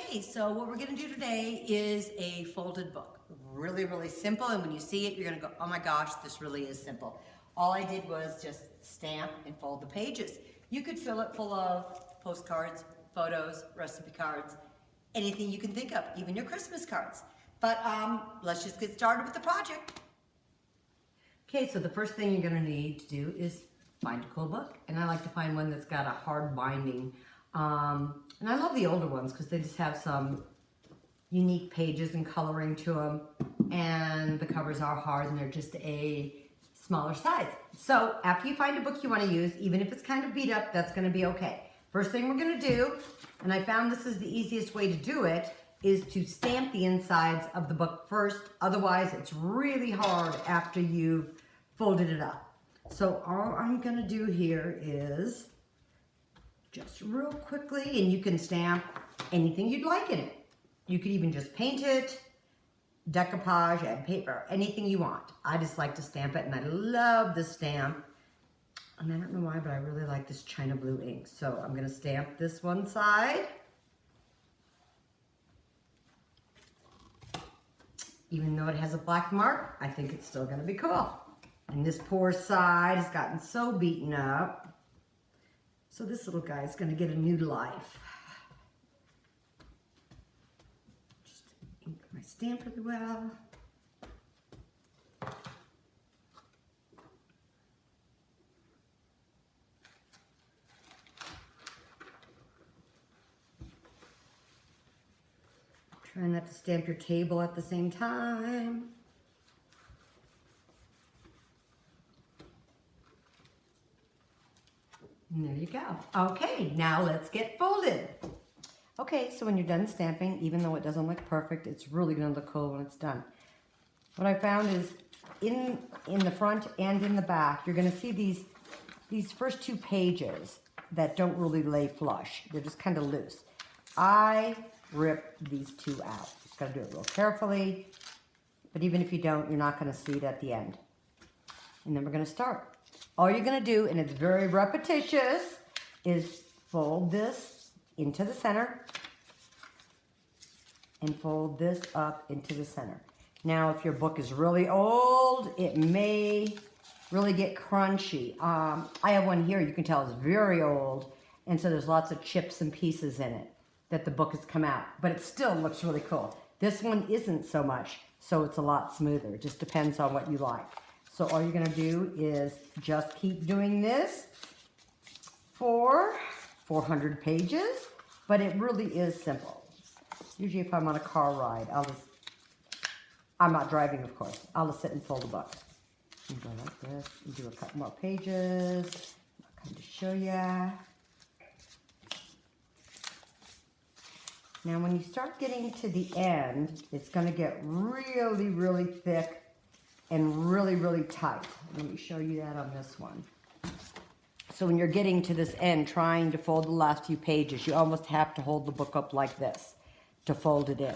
Okay, so what we're gonna do today is a folded book. Really, really simple, and when you see it, you're gonna go, oh my gosh, this really is simple. All I did was just stamp and fold the pages. You could fill it full of postcards, photos, recipe cards, anything you can think of, even your Christmas cards. But let's just get started with the project. Okay, so the first thing you're gonna need to do is find a cool book. And I like to find one that's got a hard binding. And I love the older ones because they just have some unique pages and coloring to them. And the covers are hard and they're just a smaller size. So after you find a book you want to use, even if it's kind of beat up, that's going to be okay. First thing we're going to do, and I found this is the easiest way to do it, is to stamp the insides of the book first. Otherwise, it's really hard after you've folded it up. So all I'm going to do here is just real quickly, and you can stamp anything you'd like in it. You could even just paint it, decoupage, add paper, anything you want. I just like to stamp it, and I love the stamp. And I don't know why, but I really like this China blue ink. So I'm going to stamp this one side. Even though it has a black mark, I think it's still going to be cool. And this poor side has gotten so beaten up. So this little guy is going to get a new life. Just ink my stamp really well. Try not to stamp your table at the same time. And there you go. Okay, now let's get folded. Okay, so when you're done stamping, even though it doesn't look perfect, it's really gonna look cool when it's done. What I found is in the front and in the back, you're gonna see these first two pages that don't really lay flush. They're just kind of loose. I rip these two out. Just gotta do it real carefully. But even if you don't, you're not gonna see it at the end. And then we're gonna start. All you're gonna do, and it's very repetitious, is fold this into the center and fold this up into the center. Now, if your book is really old, it may really get crunchy. I have one here, you can tell it's very old, and so there's lots of chips and pieces in it that the book has come out, but it still looks really cool. This one isn't so much, so it's a lot smoother. It just depends on what you like. So all you're gonna do is just keep doing this for 400 pages, but it really is simple. Usually if I'm on a car ride, I'm not driving of course, I'll just sit and fold the book. And go like this, and do a couple more pages. I'll kind of show ya. Now when you start getting to the end, it's gonna get really, really thick and really, really tight. Let me show you that on this one. So when you're getting to this end, trying to fold the last few pages, you almost have to hold the book up like this to fold it in.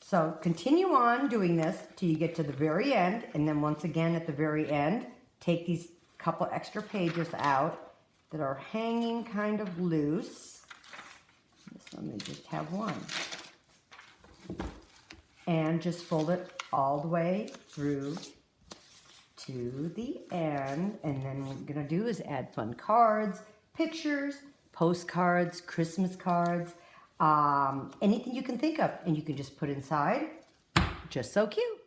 So continue on doing this till you get to the very end, and then once again at the very end, take these couple extra pages out that are hanging kind of loose. This one may just have one. And just fold it all the way through to the end. And then what we're gonna do is add fun cards, pictures, postcards, Christmas cards, anything you can think of, and you can just put inside. Just so cute.